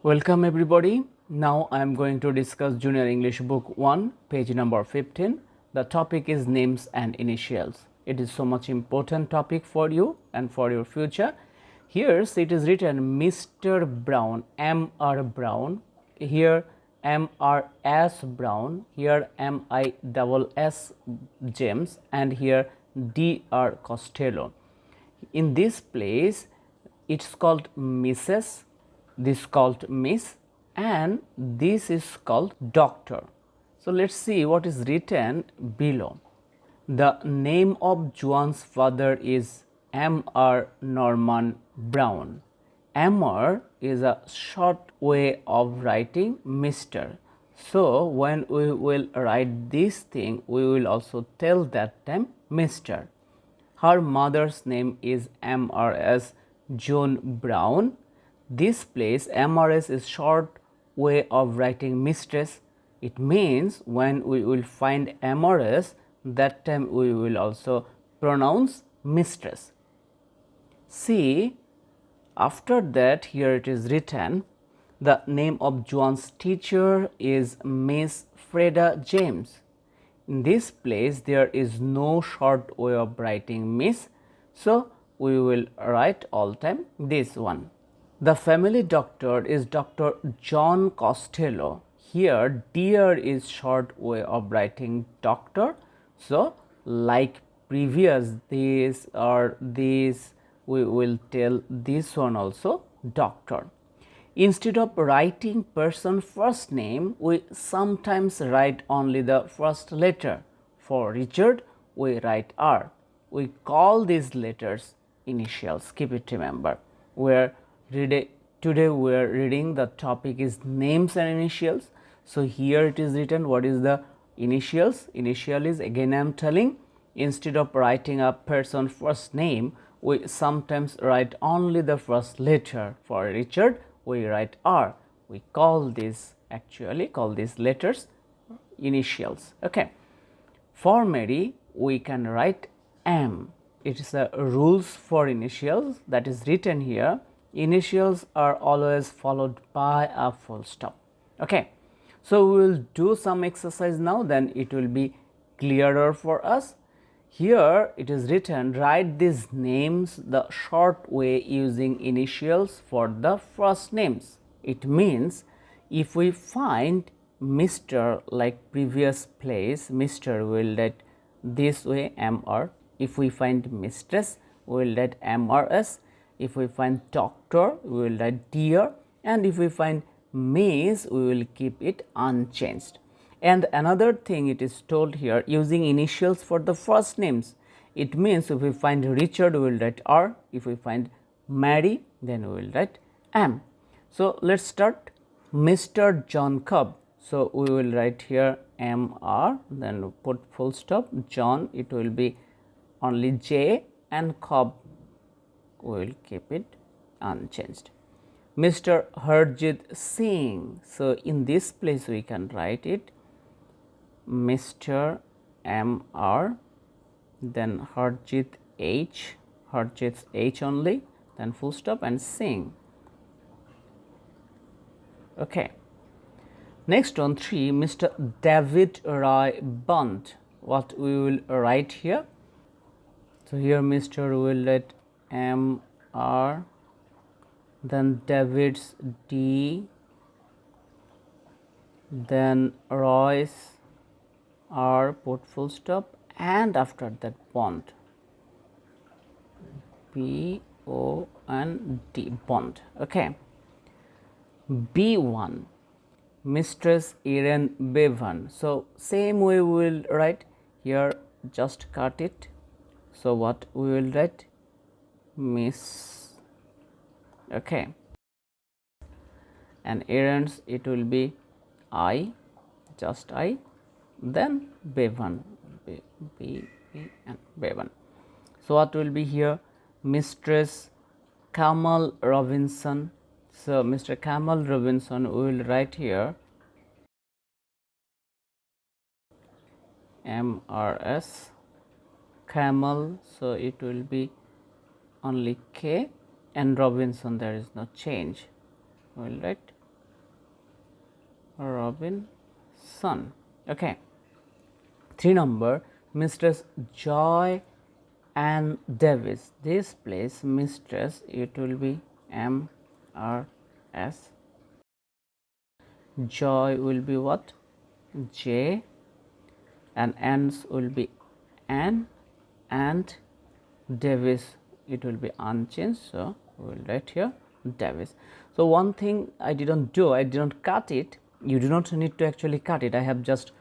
Welcome everybody. Now I am going to discuss Junior English Book 1, page number 15. The topic is names and initials. It is so much important topic for you and for your future. Here it is written Mr. Brown, M.R. Brown. Here M.R.S. Brown. Here M.I.S.S. James, and here D.R. Costello. In this place it's called Mrs., this called Miss, and this is called Doctor. So let's see what is written below. The name of Juan's father is M.R. Norman Brown. M.R. is a short way of writing Mr. So when we will write this thing, we will also tell that time Mr. Her mother's name is M.R.S. John Brown. This place M.R.S. is short way of writing mistress. It means when we will find M.R.S., that time we will also pronounce mistress. See, after that here it is written the name of Joan's teacher is Miss Freda James. In this place there is no short way of writing Miss, so we will write all time this one. The family doctor is Dr. John Costello. Here dear is short way of writing doctor, so like previous this or this, we will tell this one also doctor. Instead of writing person first name, we sometimes write only the first letter. For Richard, we write R. We call these letters initials. Keep it remember. Today we are reading the topic is names and initials. So here it is written what is the initials. Initial is, again I am telling, instead of writing a person first name, we sometimes write only the first letter. For Richard, we write R. We call these letters initials. Okay. For Mary, we can write M. It is a rules for initials that is written here. Initials are always followed by a full stop. Okay. So we will do some exercise now, then it will be clearer for us. Here it is written, write these names the short way using initials for the first names. It means if we find Mr. like previous place, Mr. we will write this way M.R. If we find mistress, we will write M.R.S. If we find doctor, we will write dear, and if we find miss, we will keep it unchanged. And another thing it is told here, using initials for the first names. It means if we find Richard, we will write R. If we find Mary, then we will write M. So let's start. Mr. John Cobb. So we will write here M.R. then put full stop. John, it will be only J, and Cobb, we will keep it unchanged. Mr. Harjit Singh. So in this place we can write it Mr. M.R. then Harjit H, Harjit's H only, then full stop and Singh. Okay. Next on 3, Mr. David Rai Bunt. What we will write here? So here Mr. will write M.R. then David's D, then Royce R, put full stop, and after that Bond, B-O-N-D, Bond. Okay. B1, Mistress Erin Bevan. So same way we will write here, just cut it. So what we will write? Miss. Okay. And Erin's, it will be I, just I, then Bevan, B-E-N, Bevan. So what will be here? Mistress Kamal Robinson. So Mr. Kamal Robinson, we will write here M.R.S. Kamal, so it will be only K, and Robinson, there is no change. We will write Robinson. Okay. 3 number, Mistress Joy Ann Davis. This place mistress, it will be M-R-S. Joy will be what? J, and Ann's will be N, and Davis, it will be unchanged, so we will write here Davis. So one thing I didn't do, I didn't cut it. You do not need to actually cut it. I have just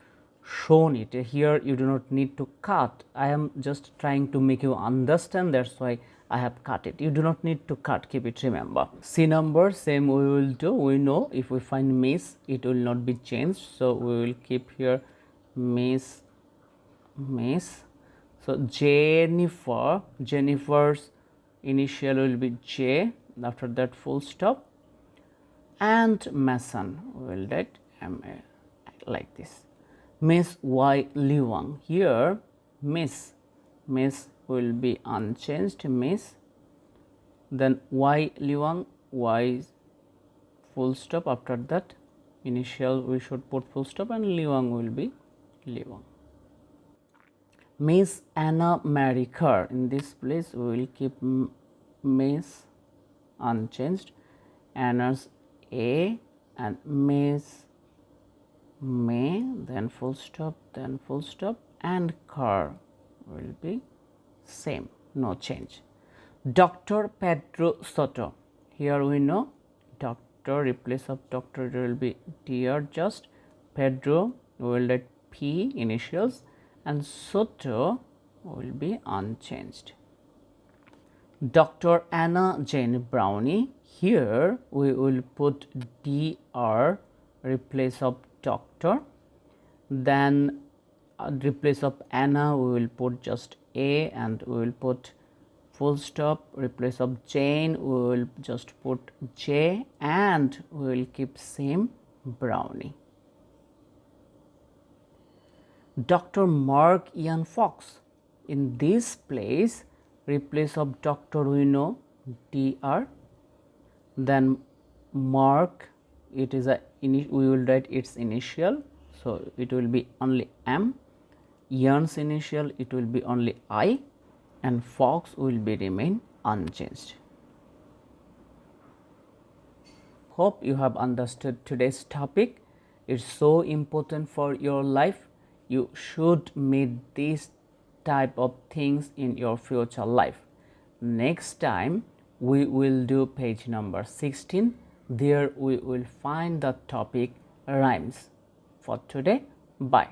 shown it here. You do not need to cut. I am just trying to make you understand, that's why I have cut it. You do not need to cut, keep it, remember. C number, same we will do. We know if we find miss, it will not be changed, so we will keep here miss. So Jennifer, Jennifer's initial will be J, after that full stop, and Mason we will write M-A like this. Miss Y Liwang, here Miss will be unchanged, Miss, then Y Liwang, Y full stop, after that initial we should put full stop, and Liwang will be Liwang. Miss Anna Mary Kerr, in this place we will keep Miss unchanged, Anna's A, and Miss May, then full stop, and Kerr will be same, no change. Dr. Pedro Soto, here we know doctor, replace of doctor it will be Dr. just Pedro we will write P initials, and Soto will be unchanged. Dr. Anna Jane Brownie, here we will put Dr. replace of doctor, then replace of Anna we will put just A, and we will put full stop, replace of Jane we will just put J, and we will keep same Brownie. Dr. Mark Ian Fox, in this place replace of doctor we know Dr, then Mark, it is a we will write its initial, so it will be only M, Ian's initial it will be only I, and Fox will be remain unchanged. Hope you have understood today's topic. It's so important for your life. You should meet these type of things in your future life. Next time we will do page number 16. There we will find the topic rhymes. For today, bye.